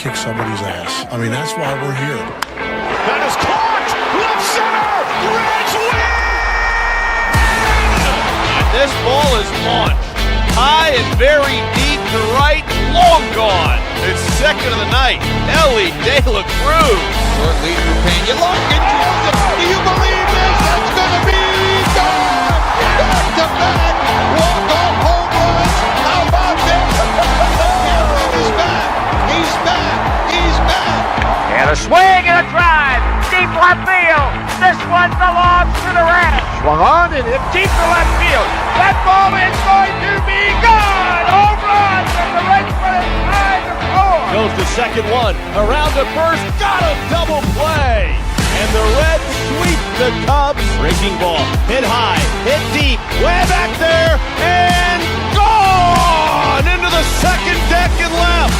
kick somebody's ass. I mean, that's why we're here. That is caught! Left center! Reds win! And this ball is launched high and very deep to right, long gone. It's second of the night. Ellie De La Cruz. Short lead for Pena. Logan drills it. Do you believe this? That's going to be gone! Back to back! Walk-off home runs! How about this? Aaron is back! He's back! He's back! And a swing and a drive! Deep left field! This one belongs to the Reds! Swung on and hit deep to left field! That ball is going to be gone! Home run! And the Reds put it tied to score! Goes to second one. Around to first. Got a double play! And the Reds sweep the Cubs. Breaking ball. Hit high. Hit deep. Way back there. And gone! Into the second deck and left.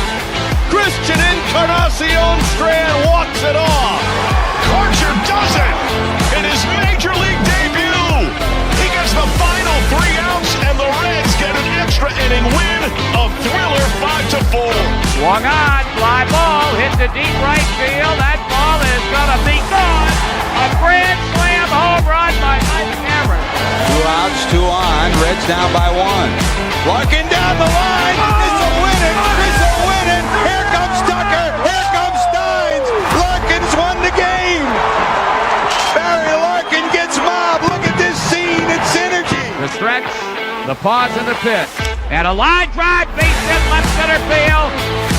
Christian Encarnacion Strand walks it off. Karcher does it in his major league debut. He gets the final 3 outs, and the Reds get an extra inning win. A thriller 5-4. Swung on, fly ball, hit to deep right field. That ball is gonna be gone. A grand slam home run by Mike Cameron. 2 outs, 2 on. Reds down by 1. Larkin down the line. It's a winning. It's a winning. Here comes Tucker. Here comes Steins. Larkin's won the game. Barry Larkin gets mobbed. Look at this scene. It's synergy. The stretch, the pause in the pitch. And a line drive, base hit left center field.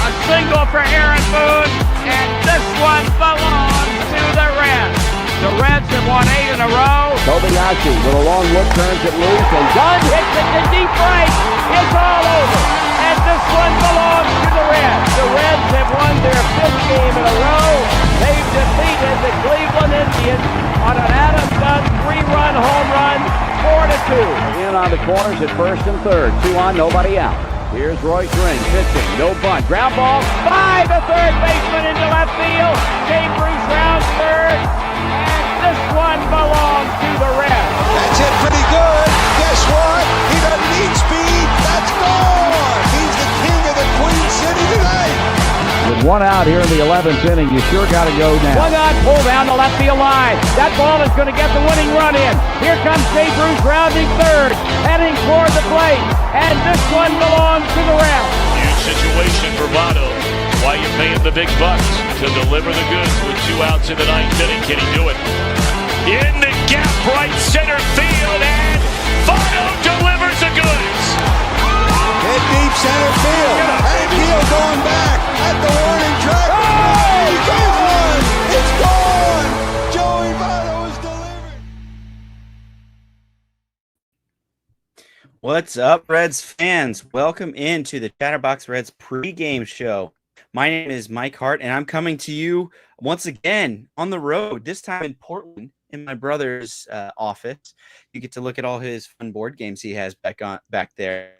A single for Aaron Boone. And this one belongs to the Reds. The Reds have won 8 in a row. Kobayashi with a long look turns it loose and Dunn hits it to deep right. It's all over. And this one belongs to the Reds. The Reds have won their 5th game in a row. They've defeated the Cleveland Indians on an Adam Dunn 3-run home run, 4-2. in on the corners at first and third. 2 on, nobody out. Here's Royce Ring pitching, no bunt. Ground ball By the third baseman into left field. Jay Bruce rounds third. And this one belongs to the Reds. That's it pretty good. Guess what? He doesn't need speed. That's gone. He's the king of the Queen City tonight. with 1 out here in the 11th inning. You sure got to go now. Swung on, pull down the left field line. That ball is going to get the winning run in. Here comes Jay Bruce rounding third, heading toward the plate. And this one belongs to the Reds. Huge situation for Votto. Why you paying the big bucks to deliver the goods with 2 outs in the 9th inning? Can he do it? In the gap, right center field, and Votto delivers the goods. Hit deep center field. Hank Hill going back at the warning track. Oh, he got one. It's gone. Joey Votto is delivered. What's up, Reds fans? Welcome into the Chatterbox Reds pregame show. My name is Mike Hart, and I'm coming to you once again on the road, this time in Portland, in my brother's office. You get to look at all his fun board games he has back there.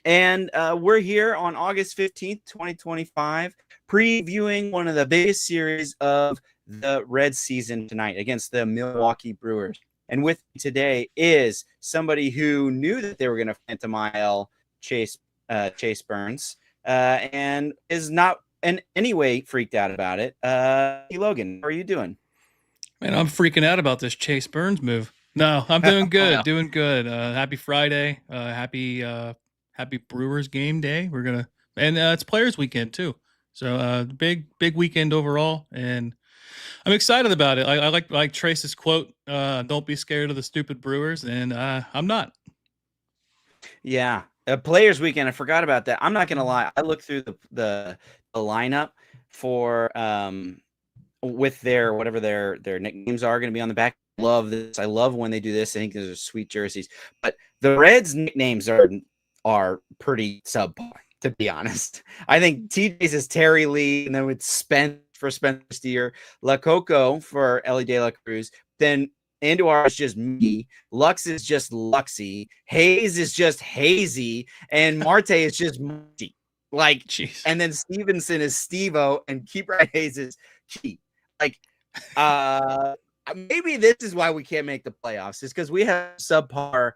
And we're here on August 15th, 2025, previewing one of the biggest series of the Reds season tonight against the Milwaukee Brewers. And with me today is somebody who knew that they were going to phantom IL Chase Burns and is not in any way freaked out about it. Hey, Logan, how are you doing? Man, I'm freaking out about this Chase Burns move. No, I'm doing good, doing good. Happy Friday. Happy Brewers game day. And it's Players Weekend too. So big weekend overall, and I'm excited about it. I like Trace's quote, "Don't be scared of the stupid Brewers," and I'm not. Yeah, Players Weekend. I forgot about that. I'm not gonna lie. I looked through the lineup for with their whatever their nicknames are going to be on the back. Love this. I love when they do this. I think those are sweet jerseys. But the Reds nicknames are pretty subpar, to be honest. I think TJ's is Terry Lee, and then with Spence for Spencer Steer, La Coco for Ellie De La Cruz, then Andujar is just me, Lux is just Luxy, Hayes is just Hazy, and Marte is just Marty. Like, jeez. And then Stevenson is Steve-O, and Keep Right Hayes is Key. Like, maybe this is why we can't make the playoffs, is because we have subpar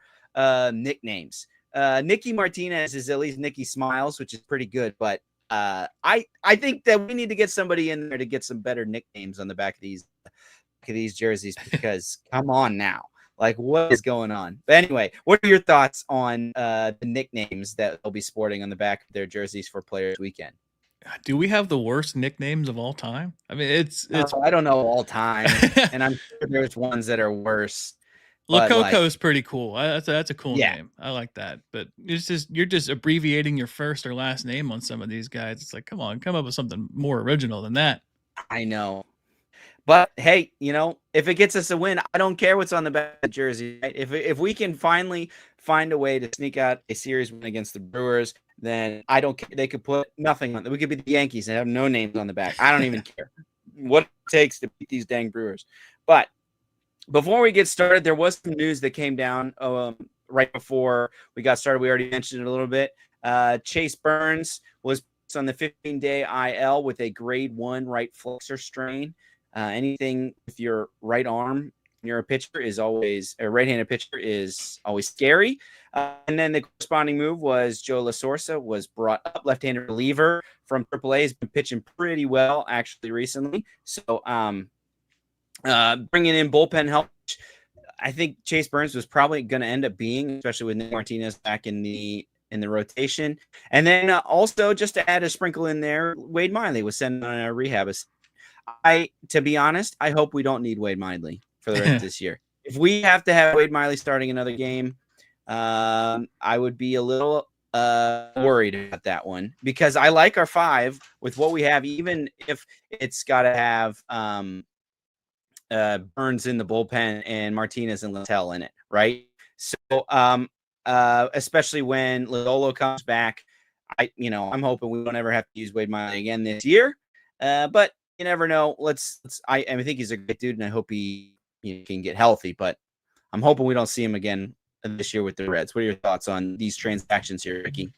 nicknames. Nicky Martinez is at least Nicky Smiles, which is pretty good, but I think that we need to get somebody in there to get some better nicknames on the back of these jerseys, because come on now. Like, what is going on? But anyway, what are your thoughts on the nicknames that they'll be sporting on the back of their jerseys for Players Weekend? Do we have the worst nicknames of all time? I mean, it's I don't know all time, and I'm sure there's ones that are worse. Lococo is pretty cool. That's a cool Yeah. name. I like that. But you're just abbreviating your first or last name on some of these guys. It's like, come on, come up with something more original than that. I know. But hey, if it gets us a win, I don't care what's on the back of the jersey. Right? If we can finally find a way to sneak out a series win against the Brewers, then I don't care. They could put nothing on it. We could be the Yankees and have no names on the back. I don't even care what it takes to beat these dang Brewers. But before we get started, there was some news that came down right before we got started. We already mentioned it a little bit. Chase Burns was on the 15-day IL with a grade 1 right flexor strain. Anything with your right arm, you're a pitcher, is always a right-handed pitcher is always scary. And then the corresponding move was Joe La Sorsa was brought up, left-handed reliever from AAA. Has been pitching pretty well actually recently. So bringing in bullpen help. I think Chase Burns was probably going to end up being, especially with Nick Martinez back in the rotation. And then also, just to add a sprinkle in there, Wade Miley was sent on a rehab. To be honest, I hope we don't need Wade Miley for the rest of this year. If we have to have Wade Miley starting another game, I would be a little worried about that one, because I like our 5 with what we have, even if it's got to have Burns in the bullpen and Martinez and Littell in it, right? So, especially when Lodolo comes back, I'm hoping we don't ever have to use Wade Miley again this year. But you never know. I think he's a great dude, and I hope he can get healthy. But I'm hoping we don't see him again this year with the Reds. What are your thoughts on these transactions here, Ricky?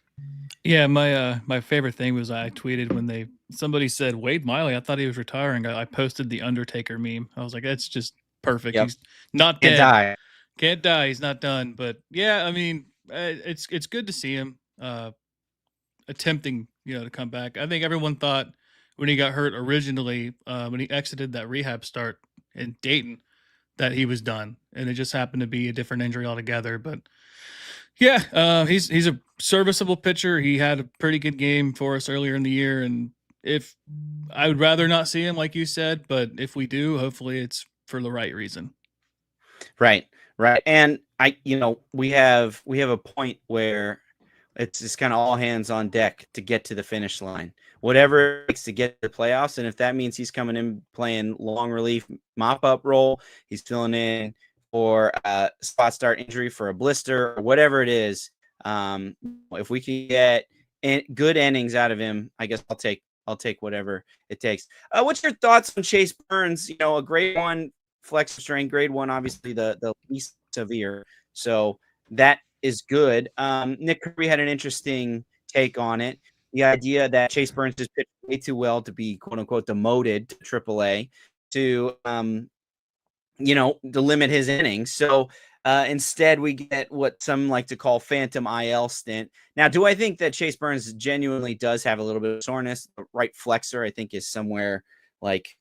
Yeah, my favorite thing was I tweeted when somebody said Wade Miley. I thought he was retiring. I posted the Undertaker meme. I was like, that's just perfect. Yep. He's not Can't dead. die. Can't die. He's not done. But yeah, I mean, it's good to see him attempting to come back. I think everyone thought when he got hurt originally, when he exited that rehab start in Dayton, that he was done, and it just happened to be a different injury altogether. But yeah, he's a serviceable pitcher. He had a pretty good game for us earlier in the year, and if I would rather not see him, like you said, but if we do, hopefully it's for the right reason. Right. And we have a point where it's just kind of all hands on deck to get to the finish line, whatever it takes to get to the playoffs. And if that means he's coming in playing long relief mop up role, he's filling in for a spot start injury for a blister or whatever it is. If we can get good innings out of him, I guess I'll take whatever it takes. What's your thoughts on Chase Burns? A grade 1 flexor strain, grade 1, obviously the least severe. So that is good. Nick Kirby had an interesting take on it. The idea that Chase Burns just pitched way too well to be quote unquote demoted to AAA to limit his innings. So instead we get what some like to call phantom IL stint. Now, do I think that Chase Burns genuinely does have a little bit of soreness? The right flexor, I think, is somewhere like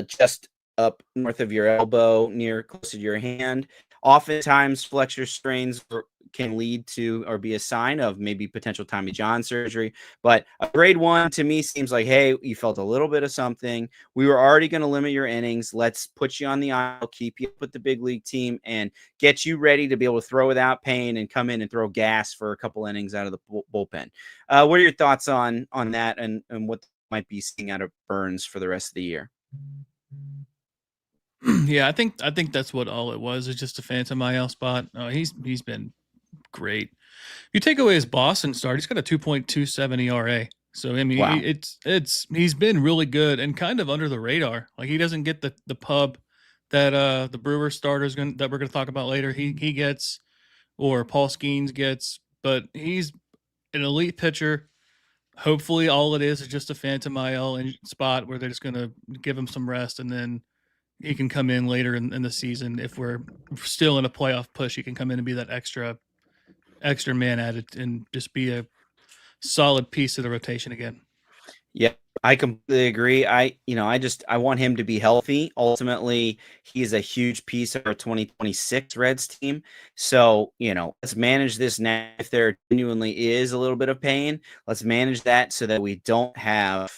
just up north of your elbow, close to your hand. Oftentimes, flexor strains can lead to or be a sign of maybe potential Tommy John surgery. But a grade 1 to me seems like, hey, you felt a little bit of something. We were already going to limit your innings. Let's put you on the aisle, keep you up with the big league team, and get you ready to be able to throw without pain and come in and throw gas for a couple innings out of the bullpen. What are your thoughts on that and what might be seeing out of Burns for the rest of the year? Yeah, I think that's what all it was. It's just a phantom IL spot. He's been great. You take away his Boston start, he's got a 2.27 ERA. So I mean, wow. He's been really good and kind of under the radar. Like he doesn't get the pub that the Brewers starters that we're going to talk about later. He gets, or Paul Skeens gets, but he's an elite pitcher. Hopefully, all it is just a phantom IL spot where they're just going to give him some rest, and then he can come in later in the season. If we're still in a playoff push, he can come in and be that extra man at it and just be a solid piece of the rotation again. Yeah, I completely agree. I want him to be healthy. Ultimately, he's a huge piece of our 2026 Reds team. So, let's manage this now. If there genuinely is a little bit of pain, let's manage that so that we don't have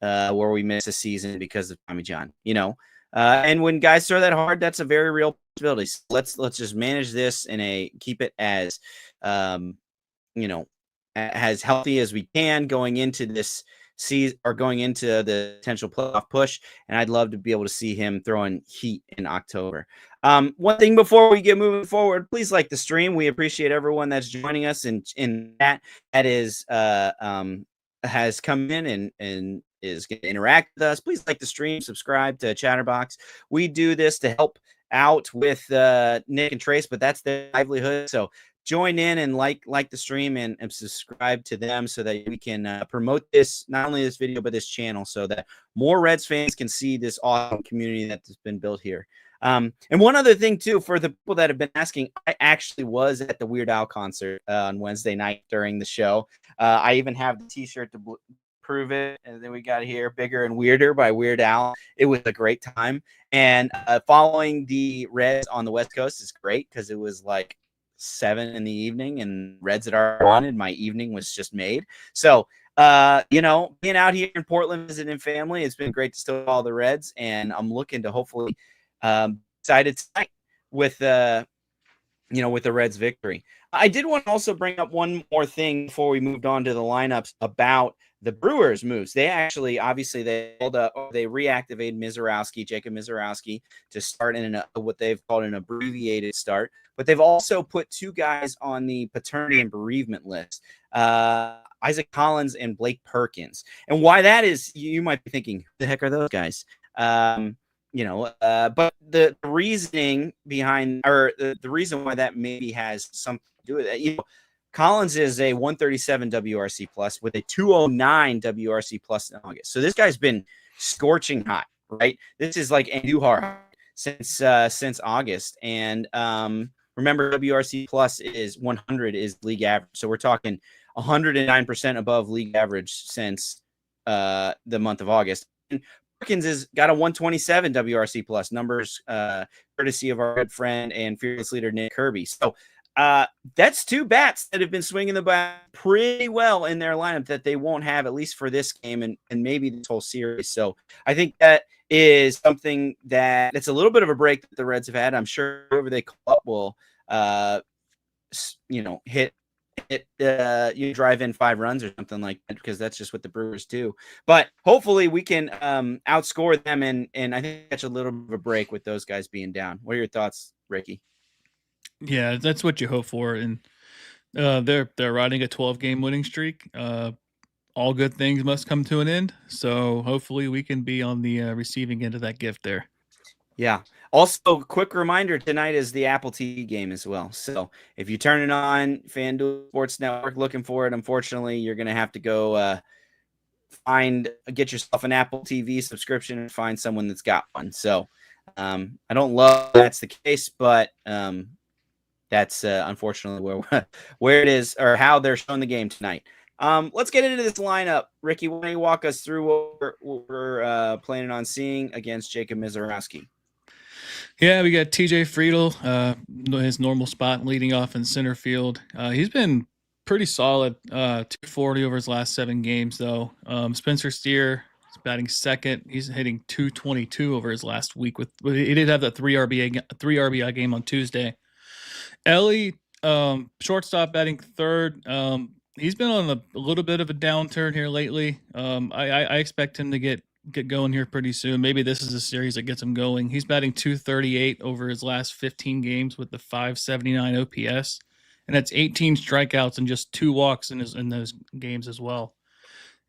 where we miss a season because of Tommy John. And when guys throw that hard, that's a very real possibility. So let's just manage this keep it as as healthy as we can going into this season or going into the potential playoff push. And I'd love to be able to see him throwing heat in October. One thing before we get moving forward, please like the stream. We appreciate everyone that's joining us in that is has come in and is going to interact with us. Please like the stream, subscribe to Chatterbox. We do this to help out with Nick and Trace, but that's their livelihood. So join in and like the stream and subscribe to them so that we can promote this, not only this video, but this channel so that more Reds fans can see this awesome community that's been built here. And one other thing, too, for the people that have been asking, I actually was at the Weird Al concert on Wednesday night during the show. I even have the T-shirt to prove it. And then we got here Bigger and Weirder by Weird Al. It was a great time. And following the Reds on the West Coast is great because it was like 7 in the evening and Reds had already won and my evening was just made. So, being out here in Portland visiting family, it's been great to still follow the Reds. And I'm looking to hopefully excited tonight with the Reds victory. I did want to also bring up one more thing before we moved on to the lineups about the Brewers moves. They actually, obviously, they reactivated Jacob Misiorowski to start in what they've called an abbreviated start, but they've also put 2 guys on the paternity and bereavement list, Isaac Collins and Blake Perkins. And why that is, you might be thinking, who the heck are those guys? But the reasoning behind, or the reason why that maybe has something to do with it, Collins is a 137 WRC plus with a 209 WRC plus in August. So this guy's been scorching hot, right? This is like Andujar since August. And remember, WRC plus is 100 is league average. So we're talking 109% above league average since the month of August. And Perkins has got a 127 WRC plus numbers, courtesy of our good friend and fearless leader Nick Kirby. So that's 2 bats that have been swinging the bat pretty well in their lineup that they won't have at least for this game and maybe this whole series. So I think that is something that's a little bit of a break that the Reds have had. I'm sure whoever they call up will, you drive in 5 runs or something like that, because that's just what the Brewers do. But hopefully we can outscore them, and I think that's a little bit of a break with those guys being down. What are your thoughts, Ricky? Yeah, that's what you hope for. And they're riding a 12-game winning streak. All good things must come to an end. So hopefully we can be on the receiving end of that gift there. Yeah. Also, quick reminder, tonight is the Apple TV game as well. So if you turn it on, FanDuel Sports Network, looking for it, unfortunately, you're going to have to go get yourself an Apple TV subscription and find someone that's got one. So I don't love that's the case, but that's unfortunately where it is, or how they're showing the game tonight. Let's get into this lineup. Ricky, why don't you walk us through what we're planning on seeing against Jacob Misiorowski? Yeah, we got TJ Friedl, his normal spot leading off in center field. He's been pretty solid, 240 over his last 7 games, though. Spencer Steer is batting second. He's hitting 222 over his last week. He did have that 3 RBI game on Tuesday. Ellie, shortstop, batting third. He's been on a little bit of a downturn here lately. I expect him to get going here pretty soon. Maybe this is a series that gets him going. He's batting 238 over his last 15 games with the 579 OPS, and that's 18 strikeouts and just 2 walks in those games as well.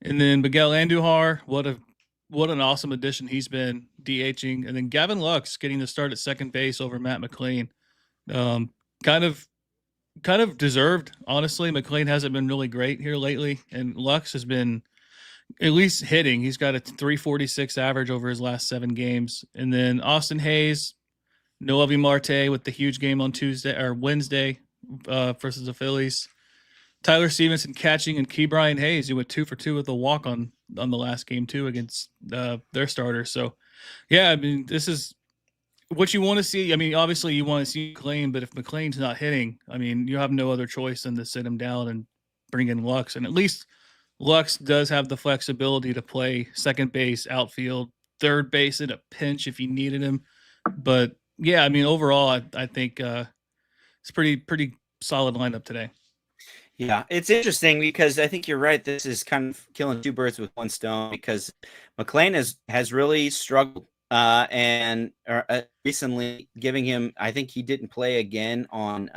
And then Miguel Andujar, what an awesome addition he's been, DHing. And then Gavin Lux getting the start at second base over Matt McLean. Kind of deserved, honestly. McLean hasn't been really great here lately, and Lux has been at least hitting. He's got a 346 average over his last 7 games. And then Austin Hayes, Noelvi Marte with the huge game on Wednesday versus the Phillies. Tyler Stevenson catching and Key Brian Hayes, who went 2 for 2 with a walk on the last game too against their starter. So, yeah, I mean, this is what you want to see. I mean, obviously you want to see McLean, but if McLean's not hitting, I mean, you have no other choice than to sit him down and bring in Lux. And at least Lux does have the flexibility to play second base, outfield, third base in a pinch if you needed him. But yeah, I mean, overall, I think it's pretty solid lineup today. Yeah, it's interesting because I think you're right. This is kind of killing two birds with one stone because McLean has really struggled and recently giving him. I think he didn't play again on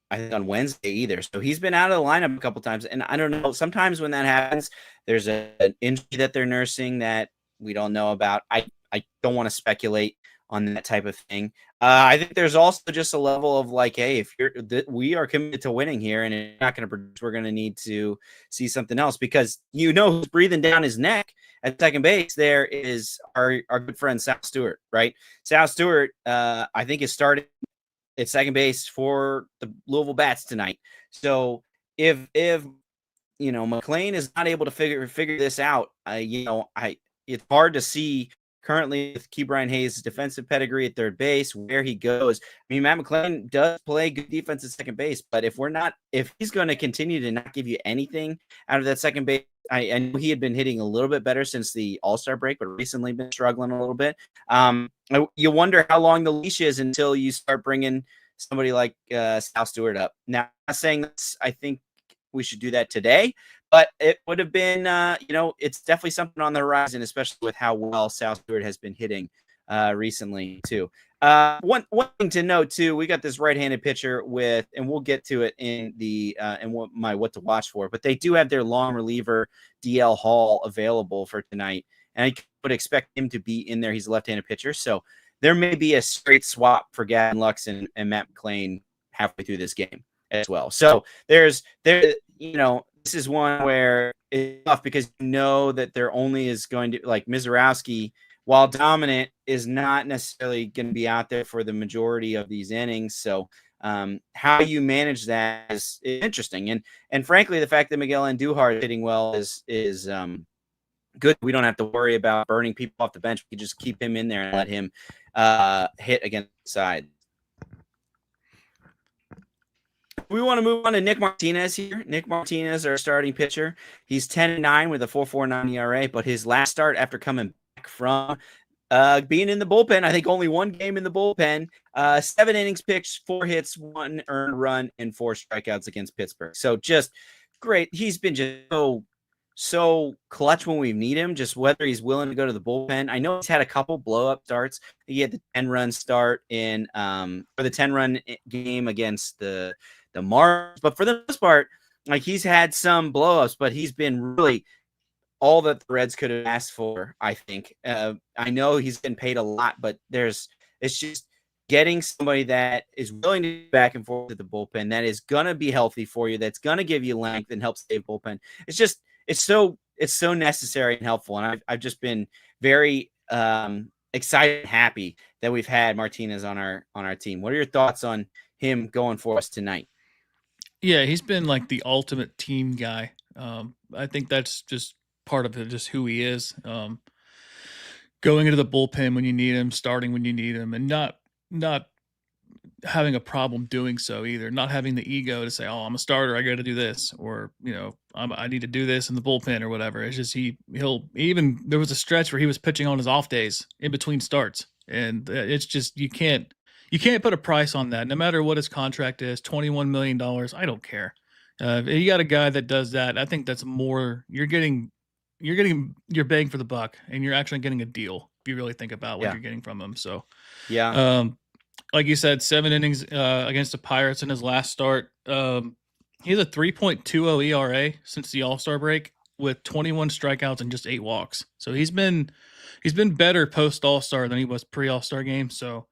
I think on Wednesday either. So he's been out of the lineup a couple times, and I don't know. Sometimes when that happens, there's an injury that they're nursing that we don't know about. I don't want to speculate on that type of thing. I think there's also just a level of like, hey, if we are committed to winning here, and it's not going to produce, we're going to need to see something else because who's breathing down his neck at second base. There is our good friend Sal Stewart, right? Sal Stewart, I think is starting at second base for the Louisville Bats tonight. So if McLean is not able to figure this out, it's hard to see currently with Key Brian Hayes' defensive pedigree at third base where he goes. I mean, Matt McLean does play good defense at second base, but if he's going to continue to not give you anything out of that second base, I know he had been hitting a little bit better since the All-Star break, but recently been struggling a little bit. You wonder how long the leash is until you start bringing somebody like Sal Stewart up. Now, I'm not saying I think we should do that today, but it would have been, it's definitely something on the horizon, especially with how well Sal Stewart has been hitting recently too. One thing to note too, we got this right-handed pitcher and we'll get to it in the what to watch for, but they do have their long reliever DL Hall available for tonight, and I would expect him to be in there. He's a left-handed pitcher, so there may be a straight swap for Gavin Lux and Matt McLean halfway through this game as well. So this is one where it's tough because that there only is going to, like, Misiorowski, while dominant, is not necessarily going to be out there for the majority of these innings. So how you manage that is interesting. And frankly, the fact that Miguel Andujar is hitting well is good. We don't have to worry about burning people off the bench. We can just keep him in there and let him hit against the side. We want to move on to Nick Martinez here. Nick Martinez, our starting pitcher. He's 10-9 with a 4.49 ERA, but his last start after coming back from being in the bullpen, I think only one game in the bullpen, 7 innings pitched, 4 hits, 1 earned run, and 4 strikeouts against Pittsburgh. So just great. He's been just so clutch when we need him, just whether he's willing to go to the bullpen. I know he's had a couple blow-up starts. He had the 10-run start for the 10-run game against the Mars, but for the most part, like, he's had some blow-ups, but he's been really all that the Reds could have asked for, I think. I know he's been paid a lot, but it's just getting somebody that is willing to go back and forth to the bullpen, that is going to be healthy for you, that's going to give you length and help save bullpen. It's so necessary and helpful. And I've just been very excited and happy that we've had Martinez on our team. What are your thoughts on him going for us tonight? Yeah, he's been like the ultimate team guy. I think that's just part of it, just who he is. Going into the bullpen when you need him, starting when you need him, and not having a problem doing so either. Not having the ego to say, "Oh, I'm a starter, I got to do this," or I need to do this in the bullpen or whatever. It's just there was a stretch where he was pitching on his off days in between starts, and it's just you can't put a price on that. No matter what his contract is, $21 million, I don't care. If you got a guy that does that, I think that's more. You're begging for the buck, and you're actually getting a deal if you really think about what you're getting from him. So, yeah. Like you said, 7 innings against the Pirates in his last start. He has a 3.20 ERA since the All-Star break with 21 strikeouts and just 8 walks. So he's been better post All-Star than he was pre All-Star game. So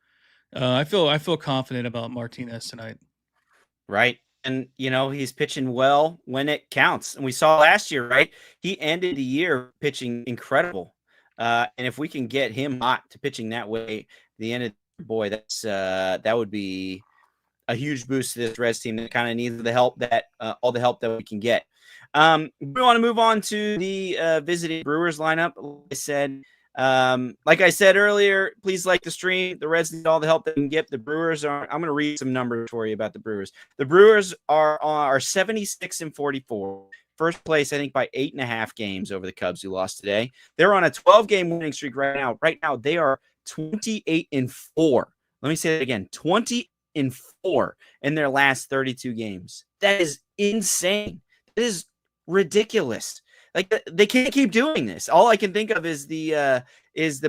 I feel confident about Martinez tonight. Right. And, he's pitching well when it counts. And we saw last year, right? He ended the year pitching incredible. And if we can get him hot to pitching that way, the end of boy, that would be a huge boost to this Reds team that kind of needs the help that all the help that we can get. We want to move on to the visiting Brewers lineup. Like I said earlier, please like the stream. The Reds need all the help they can get. The Brewers are. I'm going to read some numbers for you about the Brewers. The Brewers are 76-44. First place, I think, by 8.5 games over the Cubs, who lost today. They're on a 12-game winning streak right now. Right now, they are 28-4. Let me say that again: 20-4 in their last 32 games. That is insane. That is ridiculous. Like, they can't keep doing this. All I can think of is the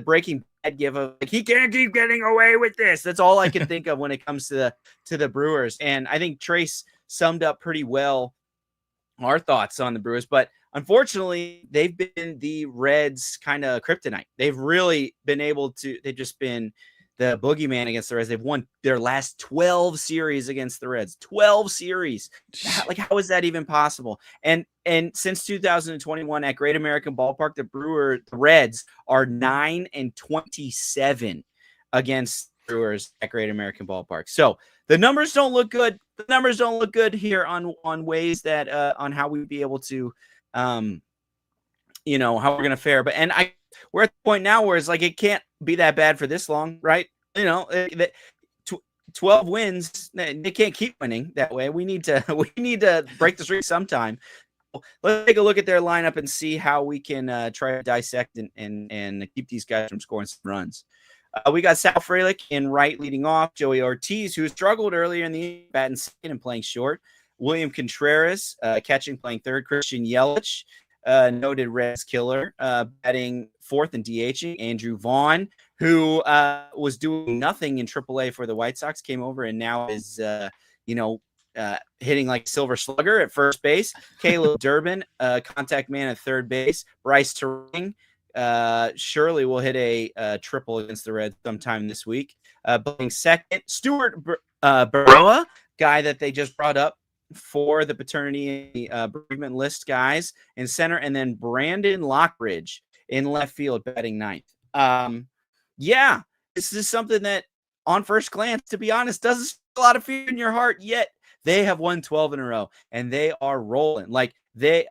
Breaking Bad give of, like, he can't keep getting away with this. That's all I can think of when it comes to the Brewers. And I think Trace summed up pretty well our thoughts on the Brewers. But unfortunately, they've been the Reds' kind of kryptonite. They've really been able to. They've just been the boogeyman against the Reds. They've won their last 12 series against the Reds. 12 series. How is that even possible? And since 2021 at Great American Ballpark, the Reds are 9-27 against Brewers at Great American Ballpark. So the numbers don't look good. The numbers don't look good here on ways that on how we'd be able to how we're gonna fare. But we're at the point now where it's like it can't be that bad for this long, right? 12 wins, they can't keep winning that way. We need to break the streak sometime. Let's take a look at their lineup and see how we can try to dissect and keep these guys from scoring some runs. We got Sal Frelick in right leading off, Joey Ortiz, who struggled earlier in the batting second and playing short, William Contreras catching, playing third, Christian Yelich, noted Reds killer, batting fourth and DHing, Andrew Vaughn, who was doing nothing in AAA for the White Sox, came over and now is hitting like silver slugger at first base. Caleb Durbin, contact man at third base. Bryce Terang surely will hit a triple against the Reds sometime this week. Playing second, Stuart Baroa, guy that they just brought up for the paternity bereavement list guys in center, and then Brandon Lockridge in left field batting ninth. Yeah, this is something that on first glance, to be honest, doesn't a lot of fear in your heart, yet they have won 12 in a row and they are rolling. Like they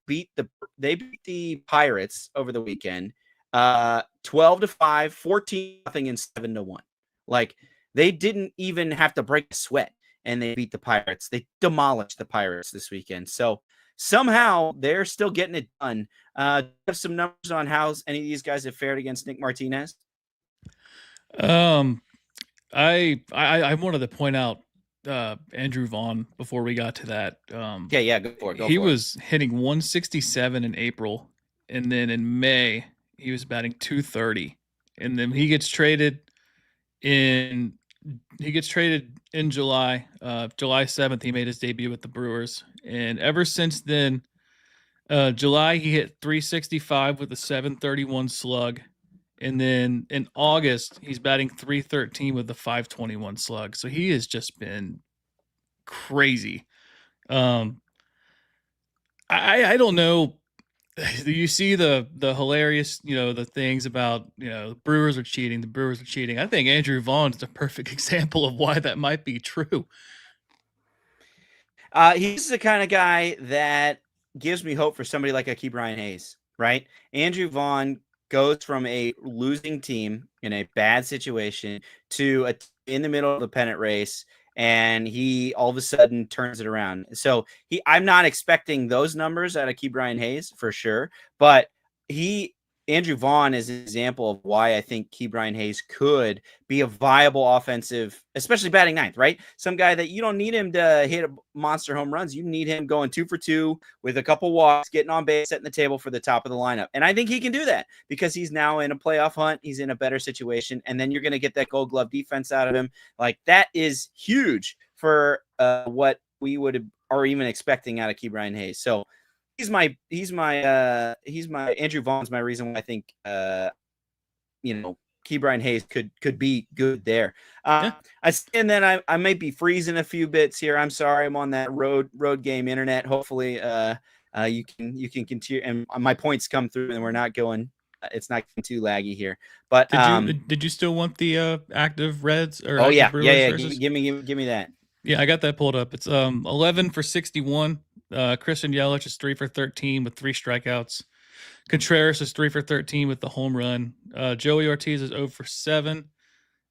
beat the Pirates over the weekend 12-5, 14-0, and 7-1. Like they didn't even have to break a sweat and they beat the Pirates. They demolished the Pirates this weekend. So somehow they're still getting it done. Do you have some numbers on how any of these guys have fared against Nick Martinez? I wanted to point out Andrew Vaughn before we got to that. Go for it. He was hitting 167 in April, and then in May he was batting 230, and then he gets traded in July. July 7th, he made his debut with the Brewers, and ever since then, July he hit 365 with a 731 slug. And then in August, he's batting 313 with the 521 slug. So he has just been crazy. I don't know. You see the hilarious, the things about, the Brewers are cheating. I think Andrew Vaughn is a perfect example of why that might be true. He's the kind of guy that gives me hope for somebody like a Ke'Bryan Hayes, right? Andrew Vaughn goes from a losing team in a bad situation to in the middle of the pennant race, and he all of a sudden turns it around. So I'm not expecting those numbers out of Ke'Bryan Hayes for sure, but Andrew Vaughn is an example of why I think Ke'Bryan Hayes could be a viable offensive, especially batting ninth, right? Some guy that you don't need him to hit monster home runs. You need him going 2 for 2 with a couple walks, getting on base, setting the table for the top of the lineup. And I think he can do that because he's now in a playoff hunt. He's in a better situation. And then you're going to get that Gold Glove defense out of him. Like that is huge for what we are even expecting out of Ke'Bryan Hayes. So He's my Andrew Vaughn's my reason why I think Ke'Bryan Hayes could be good there. I stand that I might be freezing a few bits here. I'm sorry. I'm on that road game internet. Hopefully you can continue and my points come through and we're not going it's not too laggy here. But did you still want the active Reds or oh active yeah, Brewers yeah. versus? Give me that. Yeah, I got that pulled up. It's 11 for 61. Christian Yelich is 3 for 13 with 3 strikeouts. Contreras is 3 for 13 with the home run. Joey Ortiz is 0 for 7.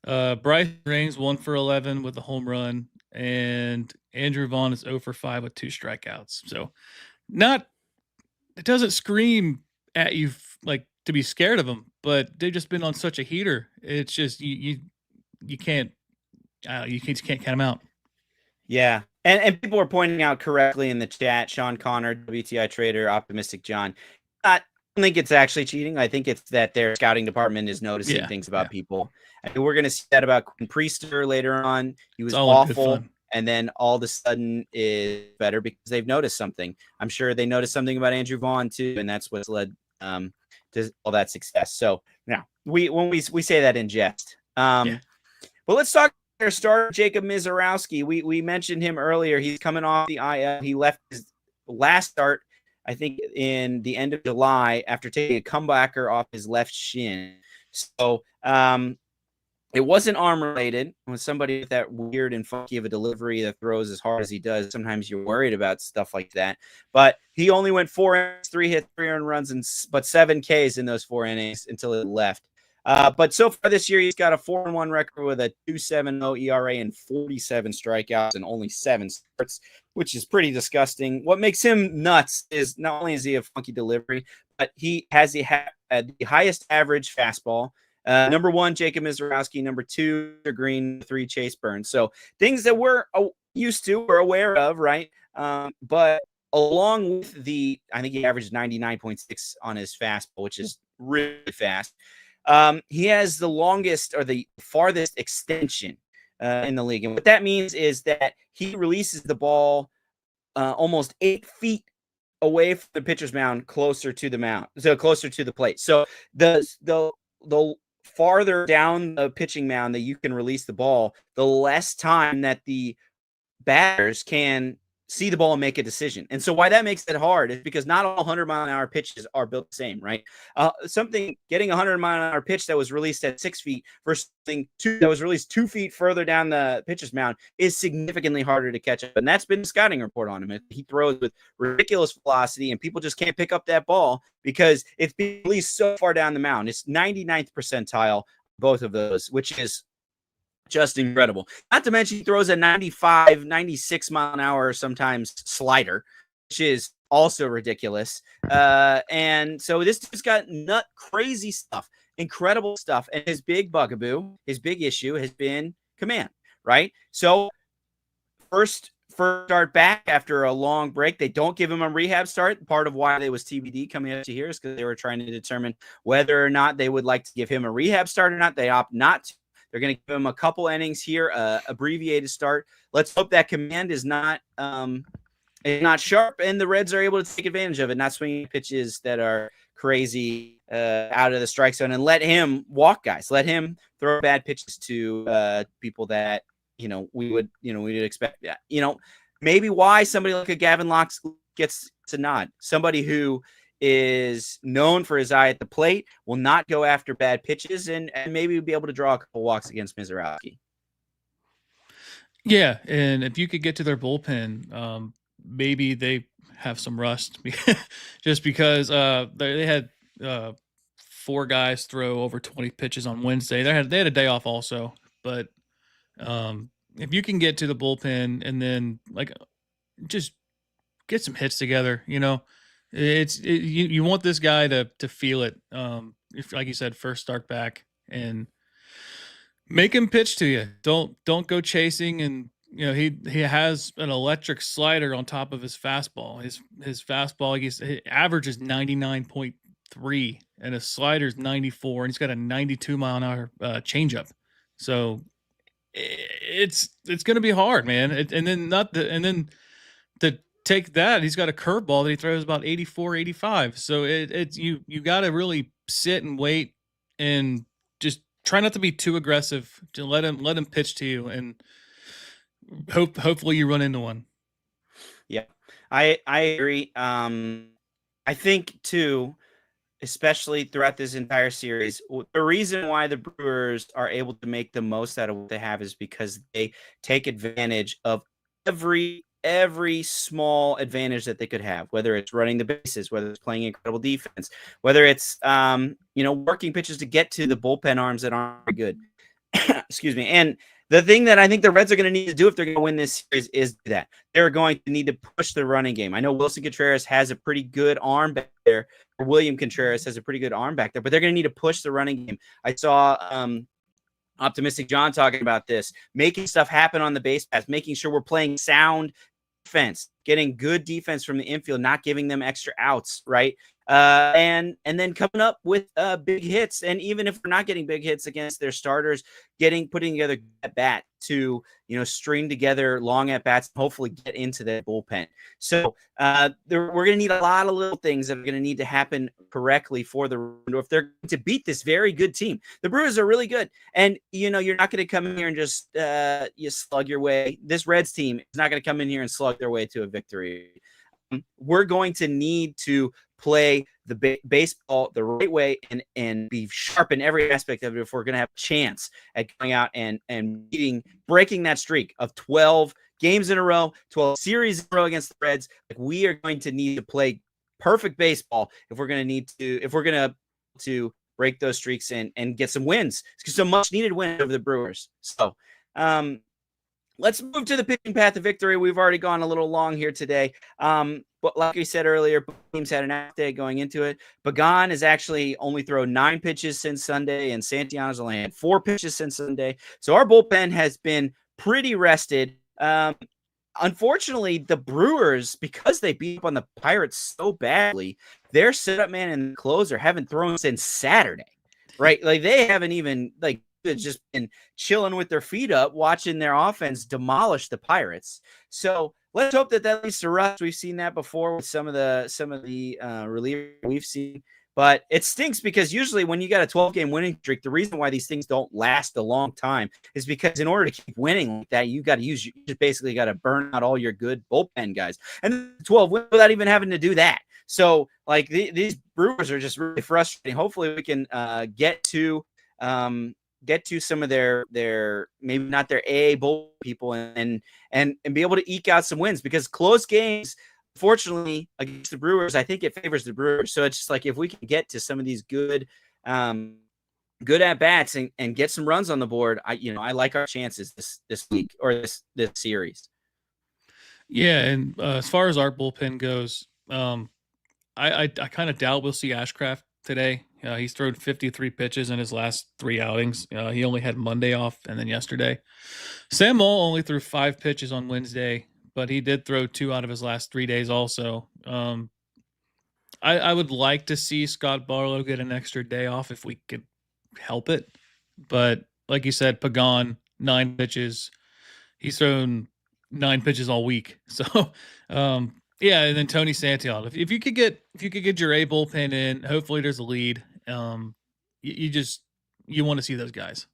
Bryce Rings 1 for 11 with a home run, and Andrew Vaughn is 0 for 5 with 2 strikeouts. So, it doesn't scream at you like to be scared of them, but they've just been on such a heater. It's just you can't count them out. Yeah. And people are pointing out correctly in the chat, Sean Connor, WTI Trader, Optimistic John. I don't think it's actually cheating. I think it's that their scouting department is noticing things about people. I mean, we're going to see that about Quinn Priester later on. He was awful, and then all of a sudden is better because they've noticed something. I'm sure they noticed something about Andrew Vaughn too, and that's what's led to all that success. So now we say that in jest. But let's talk. Starter Jacob Misiorowski. We mentioned him earlier. He's coming off the IL. He left his last start, I think, in the end of July after taking a comebacker off his left shin. So it wasn't arm related. When somebody with that weird and funky of a delivery that throws as hard as he does, sometimes you're worried about stuff like that. But he only went 4 innings, 3 hits, 3 earned runs, but 7 Ks in those 4 innings until it left. But so far this year, he's got a 4-1 record with a 2.70 ERA and 47 strikeouts and only 7 starts, which is pretty disgusting. What makes him nuts is not only is he a funky delivery, but he has the highest average fastball. Number 1, Jacob Misiorowski. Number 2, Green. 3, Chase Burns. So things that we're used to, we're aware of, right? But along with I think he averaged 99.6 on his fastball, which is really fast. He has the longest or the farthest extension in the league. And what that means is that he releases the ball almost 8 feet away from the pitcher's mound, closer to the plate. So the farther down the pitching mound that you can release the ball, the less time that the batters can see the ball and make a decision. And so why that makes it hard is because not all 100-mile-an-hour pitches are built the same, right? Getting a 100-mile-an-hour pitch that was released at 6 feet versus something that was released 2 feet further down the pitcher's mound is significantly harder to catch up. And that's been the scouting report on him. He throws with ridiculous velocity, and people just can't pick up that ball because it's being released so far down the mound. It's 99th percentile, both of those, which is just incredible. Not to mention he throws a 95, 96 mile an hour sometimes slider, which is also ridiculous. And so this just got crazy stuff, incredible stuff. And his big bugaboo, his big issue has been command, right? So first start back after a long break. They don't give him a rehab start. Part of why they was TBD coming up to here is because they were trying to determine whether or not they would like to give him a rehab start or not. They opt not to. They're going to give him a couple innings here, abbreviated start. Let's hope that command is not sharp, and the Reds are able to take advantage of it, not swinging pitches that are crazy out of the strike zone, and let him walk guys. Let him throw bad pitches to people that we would expect that. Maybe why somebody like a Gavin Lux gets to nod. Somebody who is known for his eye at the plate, will not go after bad pitches, and maybe be able to draw a couple walks against Misiorowski. Yeah, and if you could get to their bullpen, maybe they have some rust, just because they had 4 guys throw over 20 pitches on Wednesday. They had a day off also, but if you can get to the bullpen and then just get some hits together, you want this guy to feel it. If, like you said, first start back and make him pitch to you. Don't go chasing. And he has an electric slider on top of his fastball. His fastball, his average is 99.3 and his slider is 94, and he's got a 92-mile-an-hour changeup. So it's going to be hard, man. And then to take that, he's got a curveball that he throws about 84, 85. So you got to really sit and wait and just try not to be too aggressive. To let him pitch to you, and hopefully you run into one. Yeah, I agree. I think too, especially throughout this entire series, the reason why the Brewers are able to make the most out of what they have is because they take advantage of every small advantage that they could have, whether it's running the bases, whether it's playing incredible defense, whether it's working pitches to get to the bullpen arms that aren't very good. Excuse me. And the thing that I think the Reds are going to need to do if they're going to win this series is that they're going to need to push the running game. I know Wilson Contreras has a pretty good arm back there. Or William Contreras has a pretty good arm back there, but they're going to need to push the running game. I saw Optimistic John talking about this, making stuff happen on the base paths, making sure we're playing sound defense, getting good defense from the infield, not giving them extra outs, right? And then coming up with big hits. And even if we're not getting big hits against their starters, putting together at bat to, string together long at bats, and hopefully get into that bullpen. So we're going to need a lot of little things that are going to need to happen correctly for the, if they're going to beat this very good team. The Brewers are really good. And, you're not going to come in here and just you slug your way. This Reds team is not going to come in here and slug their way to a victory. We're going to need to play the baseball the right way and be sharp in every aspect of it if we're going to have a chance at going out and breaking that streak of 12 games in a row, 12 series in a row against the Reds. Like, we are going to need to play perfect baseball if we're going to break those streaks and get some wins. It's some much needed win over the Brewers. So, let's move to the pitching path of victory. We've already gone a little long here today. But like we said earlier, teams had an off day going into it. Pagan has actually only thrown 9 pitches since Sunday, and Santiano's only had 4 pitches since Sunday. So our bullpen has been pretty rested. Unfortunately, the Brewers, because they beat up on the Pirates so badly, their setup man and closer haven't thrown since Saturday, right? Like, they haven't even just been chilling with their feet up, watching their offense demolish the Pirates. So let's hope that leads to rust. We've seen that before with some of the relievers we've seen, but it stinks because usually when you got a 12-game winning streak, the reason why these things don't last a long time is because in order to keep winning like that, you just basically got to burn out all your good bullpen guys, and 12 wins without even having to do that. So these Brewers are just really frustrating. Hopefully we can get to some of their maybe not their AA bull people and be able to eke out some wins, because close games, fortunately, against the Brewers, I think it favors the Brewers. So it's just like, if we can get to some of these good at bats and get some runs on the board, I like our chances this week or this series. Yeah, and as far as our bullpen goes, I kind of doubt we'll see Ashcraft today. He's thrown 53 pitches in his last 3 outings. He only had Monday off and then yesterday. Sam Moll only threw 5 pitches on Wednesday, but he did throw 2 out of his last 3 days also. I would like to see Scott Barlow get an extra day off if we could help it. But like you said, Pagan, 9 pitches. He's thrown 9 pitches all week. So, yeah, and then Tony Santiago. If you could get your A bullpen in, hopefully there's a lead. You want to see those guys.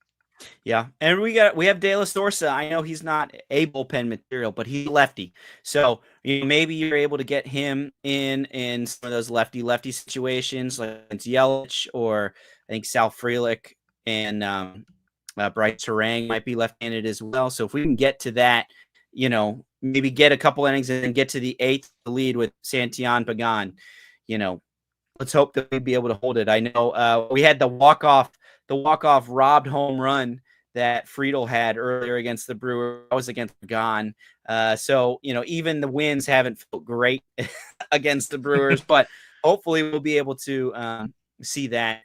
Yeah, and we have De La Sorsa. I know he's not a bullpen material, but he's lefty. So maybe you're able to get him in some of those lefty situations, like it's Yelich, or I think Sal Frelick and Bryce Terang might be left-handed as well. So if we can get to that, maybe get a couple innings and then get to the 8th lead with Santiago Pagan, let's hope that we'd be able to hold it. I know we had the walk-off robbed home run that Friedel had earlier against the Brewers. I was against Pagan. So, even the wins haven't felt great against the Brewers, but hopefully we'll be able to see that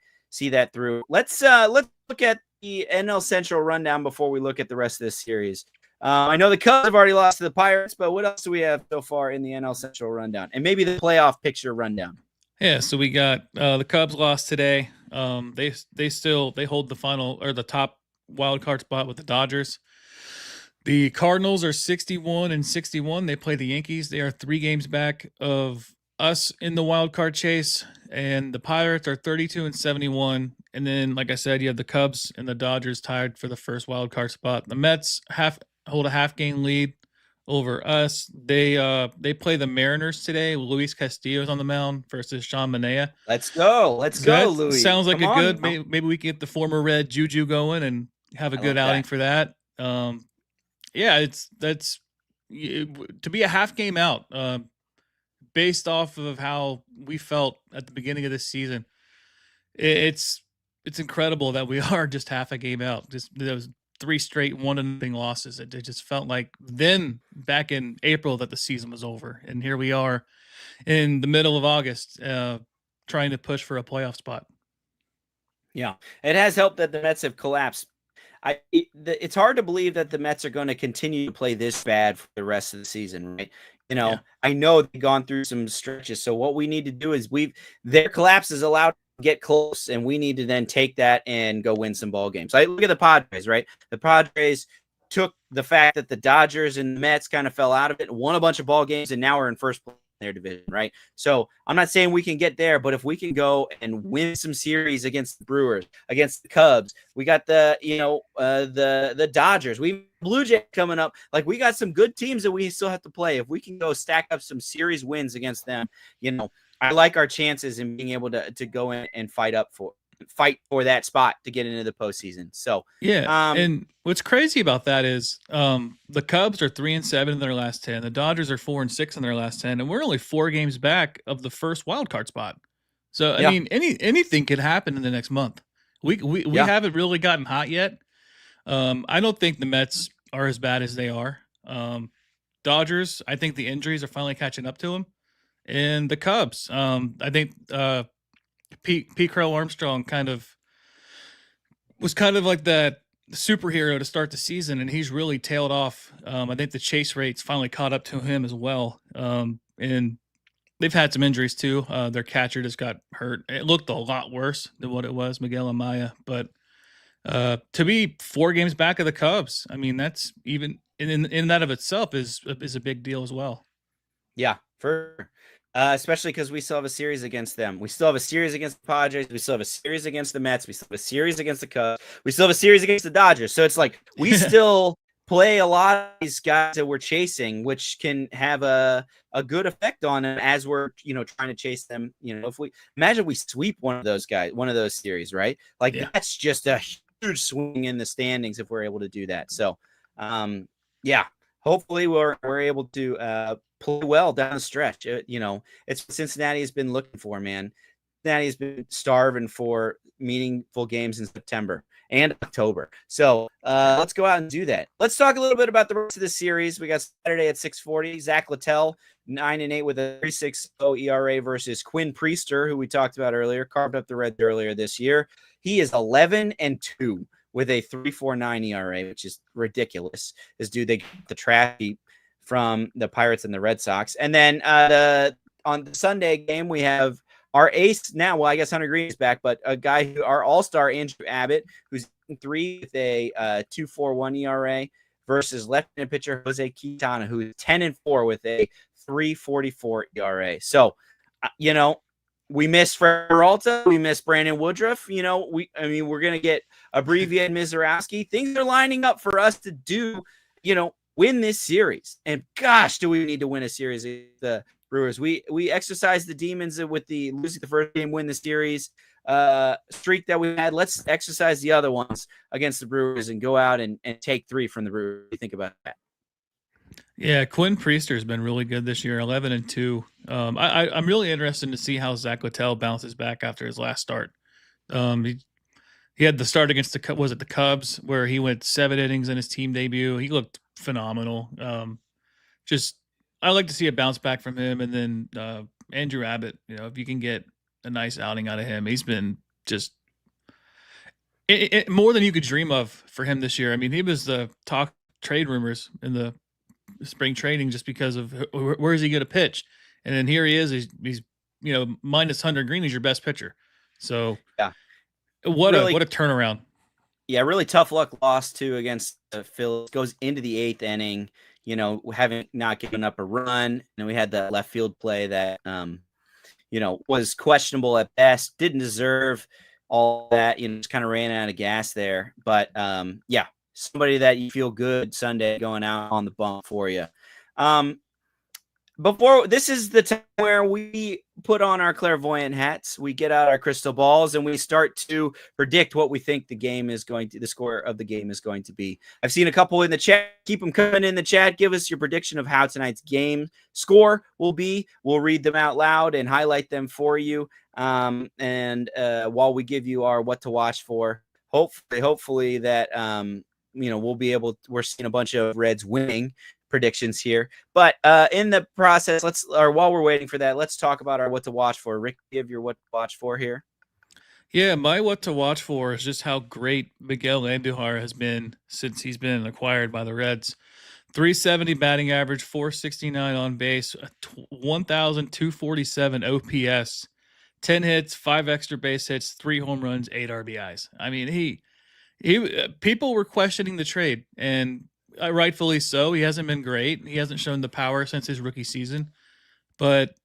through. Let's look at the NL Central rundown before we look at the rest of this series. I know the Cubs have already lost to the Pirates, but what else do we have so far in the NL Central rundown? And maybe the playoff picture rundown. Yeah, so we got the Cubs lost today. They hold the final or the top wild card spot with the Dodgers. The Cardinals are 61-61. They play the Yankees. They are 3 games back of us in the wild card chase, and the Pirates are 32-71. And then, like I said, you have the Cubs and the Dodgers tied for the first wild card spot. The Mets hold a half game lead over us. They play the Mariners today. Luis Castillo's on the mound versus Sean Manaea. Let's go. Let's go, That Louis. sounds like Come a on good. now. Maybe we can get the former Red Juju going and have a I good love outing that. for that. Yeah, to be a half game out, based off of how we felt at the beginning of this season. It's incredible that we are just half a game out. Just those 3 straight 1-0 losses. It just felt like then back in April that the season was over, and here we are in the middle of August, trying to push for a playoff spot. Yeah, it has helped that the Mets have collapsed. It's hard to believe that the Mets are going to continue to play this bad for the rest of the season, right? Yeah. I know they've gone through some stretches. So what we need to do is their collapse is allowed to get close, and we need to then take that and go win some ball games. Look at the Padres, right? The Padres took the fact that the Dodgers and the Mets kind of fell out of it, won a bunch of ball games, and now we're in first place in their division, right? So I'm not saying we can get there, but if we can go and win some series against the Brewers, against the Cubs, we got the Dodgers, we Blue Jays coming up. Like, we got some good teams that we still have to play. If we can go stack up some series wins against them, I like our chances in being able to go in and fight for that spot to get into the postseason. So yeah, and what's crazy about that is the Cubs are 3-7 in their last 10. The Dodgers are 4-6 in their last 10, and we're only 4 games back of the first wild card spot. So I mean, anything could happen in the next month. We haven't really gotten hot yet. I don't think the Mets are as bad as they are. Dodgers, I think the injuries are finally catching up to them, and the Cubs, I think Pete Crow Armstrong was kind of like that superhero to start the season, and he's really tailed off. I think the chase rates finally caught up to him as well. And they've had some injuries too. Their catcher just got hurt. It looked a lot worse than what it was, Miguel Amaya. But to be 4 games back of the Cubs, I mean, that's even in that of itself is a big deal as well. Yeah, for sure. Especially because we still have a series against them. We still have a series against the Padres. We still have a series against the Mets. We still have a series against the Cubs. We still have a series against the Dodgers. So it's like we still play a lot of these guys that we're chasing, which can have a good effect on them as we're trying to chase them. If we sweep one of those guys, one of those series, right? Like that's just a huge swing in the standings if we're able to do that. So hopefully we're able to play well down the stretch. It's what Cincinnati has been looking for, man. Cincinnati has been starving for meaningful games in September and October. So let's go out and do that. Let's talk a little bit about the rest of the series. We got Saturday at 6:40. Zach Littell, 9-8 with a 3.60 ERA versus Quinn Priester, who we talked about earlier, carved up the Reds earlier this year. He is 11-2 with a 3.49 ERA, which is ridiculous. This dude, they get the trash heap from the Pirates and the Red Sox. And then on the Sunday game, we have our ace now. Well, I guess Hunter Green is back, but a guy our all-star Andrew Abbott, who's 3 with a 2.41 ERA versus left-handed pitcher Jose Quintana, who's 10-4 with a 3.44 ERA. So, we miss Fred Peralta. We miss Brandon Woodruff. We're going to get abbreviated Misiorowski. Things are lining up for us to do, win this series. And gosh, do we need to win a series against the Brewers. We exercised the demons with the losing the first game, win the series streak that we had. Let's exercise the other ones against the Brewers and go out and take 3 from the Brewers. What do you think about that? Yeah, Quinn Priester has been really good this year, 11-2. I'm really interested to see how Zach Littell bounces back after his last start. He had the start against the Cubs where he went 7 innings in his team debut. He looked phenomenal. I like to see a bounce back from him. And then Andrew Abbott, if you can get a nice outing out of him, he's been just more than you could dream of for him this year. I mean, he was the talk trade rumors in the spring training just because of where is he going to pitch. And then here he is. He's minus Hunter Green is your best pitcher. So yeah, what a turnaround. Yeah, really tough luck loss too against the Phillies. Goes into the 8th inning, having not given up a run. And we had the left field play that, was questionable at best. Didn't deserve all that. Just kind of ran out of gas there. But somebody that you feel good Sunday going out on the bump for you. Before this is the time where we put on our clairvoyant hats, we get out our crystal balls, and we start to predict what we think the score of the game is going to be. I've seen a couple in the chat. Keep them coming in the chat. Give us your prediction of how tonight's game score will be. We'll read them out loud and highlight them for you. And while we give you our what to watch for, hopefully that we're seeing a bunch of Reds winning predictions here, but in the process, while we're waiting for that, let's talk about our what to watch for. Rick, give your what to watch for here. Yeah, my what to watch for is just how great Miguel Andujar has been since he's been acquired by the Reds. 370 batting average, 469 on base, 1,247 OPS, 10 hits, 5 extra base hits, 3 home runs, 8 RBIs. I mean, he people were questioning the trade, and rightfully so. He hasn't been great. He hasn't shown the power since his rookie season. But,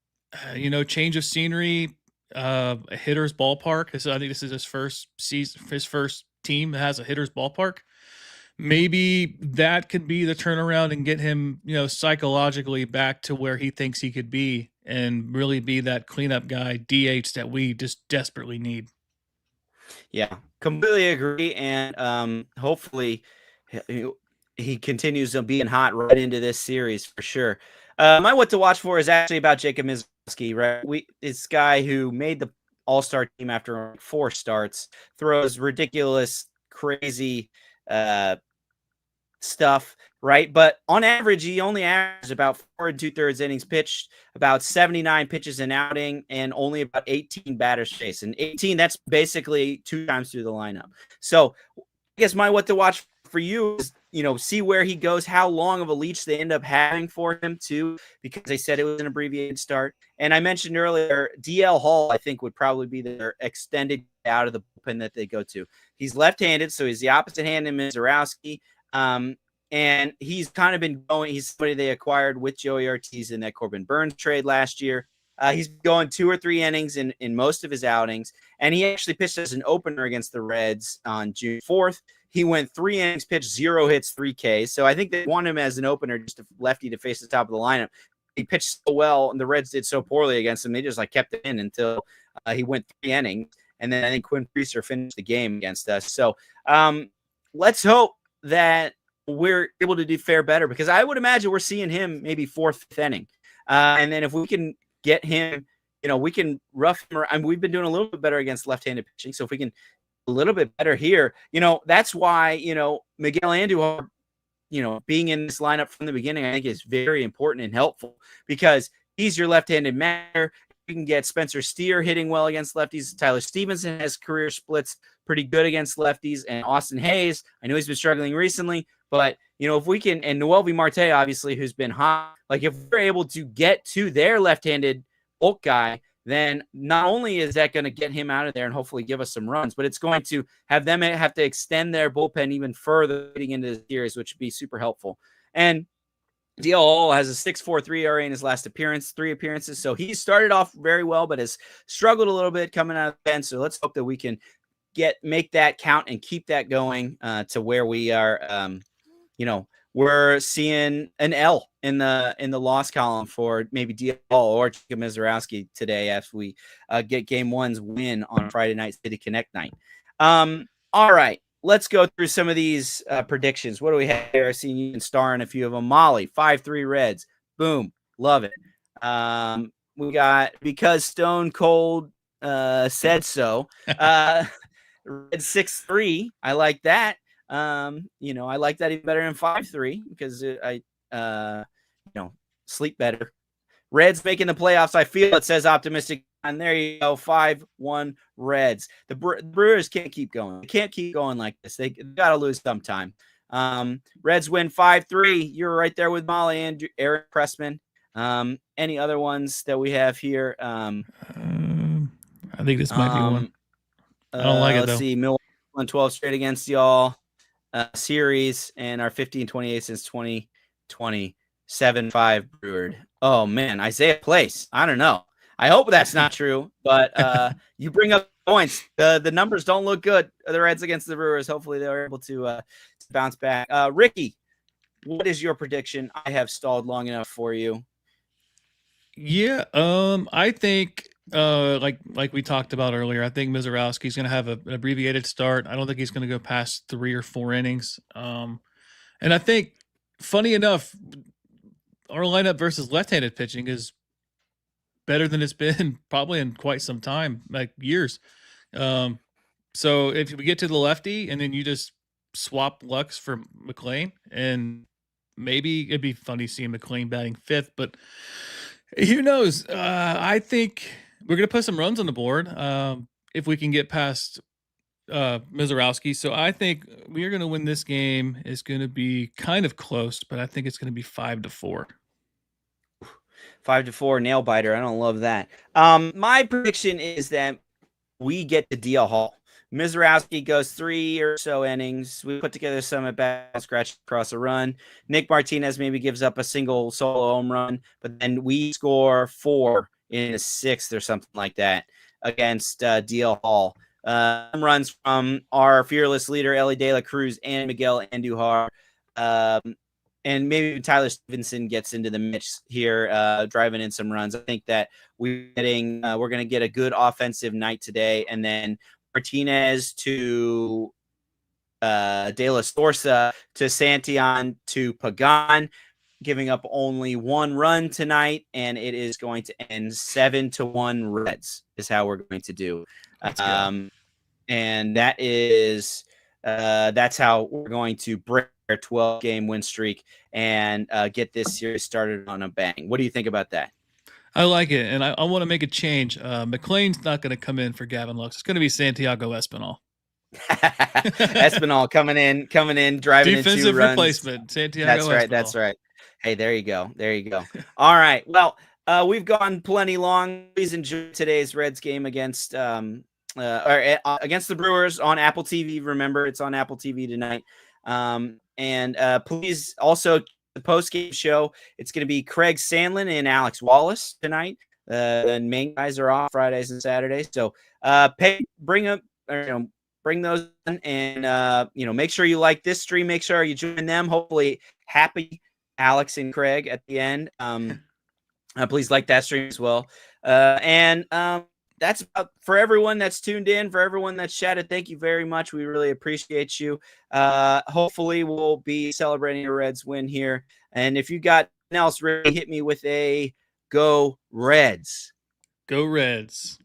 change of scenery, a hitter's ballpark. I think this is his first season, his first team that has a hitter's ballpark. Maybe that could be the turnaround and get him, psychologically back to where he thinks he could be and really be that cleanup guy, DH, that we just desperately need. Yeah, completely agree. And hopefully he continues on being hot right into this series for sure. My what to watch for is actually about Jacob Misiorowski, right? This guy who made the All-Star team after 4 starts, throws ridiculous, crazy stuff, right? But on average, he only averages about 4 2/3 innings pitched, about 79 pitches an outing, and only about 18 batters faced. And 18, that's basically 2 times through the lineup. So I guess my what to watch for you is, see where he goes, how long of a leash they end up having for him too, because they said it was an abbreviated start. And I mentioned earlier, DL Hall, I think, would probably be their extended out of the bullpen that they go to. He's left-handed, so he's the opposite hand in Misiorowski. And he's kind of been going, he's somebody they acquired with Joey Ortiz in that Corbin Burns trade last year. He's going 2 or 3 innings in most of his outings. And he actually pitched as an opener against the Reds on June 4th. He went 3 innings pitched, 0 hits, 3 Ks. So I think they want him as an opener, just a lefty to face the top of the lineup. He pitched so well, and the Reds did so poorly against him. They just kept it in until he went 3 innings. And then I think Quinn Priester finished the game against us. So let's hope that we're able to fare better, because I would imagine we're seeing him maybe 4th, 5th inning. And then if we can get him, we can rough him. I mean, we've been doing a little bit better against left-handed pitching. So if we can a little bit better here, that's why, Miguel Andujar, being in this lineup from the beginning, I think is very important and helpful, because he's your left-handed matter. You can get Spencer Steer hitting well against lefties. Tyler Stevenson has career splits pretty good against lefties. And Austin Hayes, I know he's been struggling recently, but, if we can, and Noelvi Marte, obviously, who's been hot, if we're able to get to their left-handed bulk guy, then not only is that going to get him out of there and hopefully give us some runs, but it's going to have them have to extend their bullpen even further leading into the series, which would be super helpful. And DL has a 6.43 ERA in his last 3 appearances. So he started off very well, but has struggled a little bit coming out of the bench. So let's hope that we can make that count and keep that going to where we are. We're seeing an L in the loss column for maybe DL or Jacob Misiorowski today after we get Game 1's win on Friday night, City Connect night. All right, let's go through some of these predictions. What do we have here? I've seen you star in a few of them. Molly, 5-3 Reds. Boom. Love it. We got because Stone Cold said so. Red 6-3. I like that. I like that even better than 5-3 because I sleep better. Reds making the playoffs. I feel it says optimistic. And there you go. 5-1 Reds. The Brewers can't keep going. They can't keep going like this. They got to lose sometime. Reds win 5-3. You're right there with Molly and Aaron Pressman. Any other ones that we have here? I think this might be one. I don't like it though. Let's see. Milwaukee won 12 straight against y'all. Series and our 15-28 since 2020. 7-5 Breward. Oh man, Isaiah Place. I don't know. I hope that's not true, but you bring up points. The numbers don't look good. The Reds against the Brewers. Hopefully they're able to bounce back. Ricky, what is your prediction? I have stalled long enough for you. Yeah, I think like we talked about earlier, I think Misiorowski's going to have an abbreviated start. I don't think he's going to go past 3 or 4 innings. And I think, funny enough, our lineup versus left-handed pitching is better than it's been probably in quite some time, like years. So if we get to the lefty and then you just swap Lux for McLean, and maybe it'd be funny seeing McLean batting 5th, but who knows? I think we're going to put some runs on the board if we can get past Misiorowski. So I think we are going to win this game. It's going to be kind of close, but I think it's going to be 5-4. 5-4 nail biter. I don't love that. My prediction is that we get to DL Hall. Misiorowski goes 3 or so innings. We put together some at bat, scratch across a run. Nick Martinez maybe gives up a single solo home run, but then we score 4 in the 6th or something like that against DL Hall. Runs from our fearless leader, Ellie De La Cruz, and Miguel Andujar. And maybe Tyler Stevenson gets into the mix here, driving in some runs. I think that we're going to get a good offensive night today, and then Martinez to De La Sorsa to Santillan to Pagan, giving up only 1 run tonight, and it is going to end 7-1 Reds is how we're going to do. And that is that's how we're going to break our 12-game win streak and get this series started on a bang. What do you think about that? I like it, and I want to make a change. McLean's not going to come in for Gavin Lux. It's going to be Santiago Espinal. Espinal coming in, driving in 2 runs. Defensive replacement, Santiago Espinal. That's right. Hey, there you go. All right. Well, we've gone plenty long. Please enjoy today's Reds game against against the Brewers on Apple TV. Remember, it's on Apple TV tonight. And please also the post-game show. It's going to be Craig Sandlin and Alex Wallace tonight. The main guys are off Fridays and Saturdays. So bring those in, and make sure you like this stream. Make sure you join them. Hopefully happy Alex and Craig at the end. Please like that stream as well. That's about for everyone that's tuned in, for everyone that's chatted. Thank you very much. We really appreciate you. Hopefully we'll be celebrating a Reds win here. And if you got anything else, really hit me with a go Reds. Go Reds.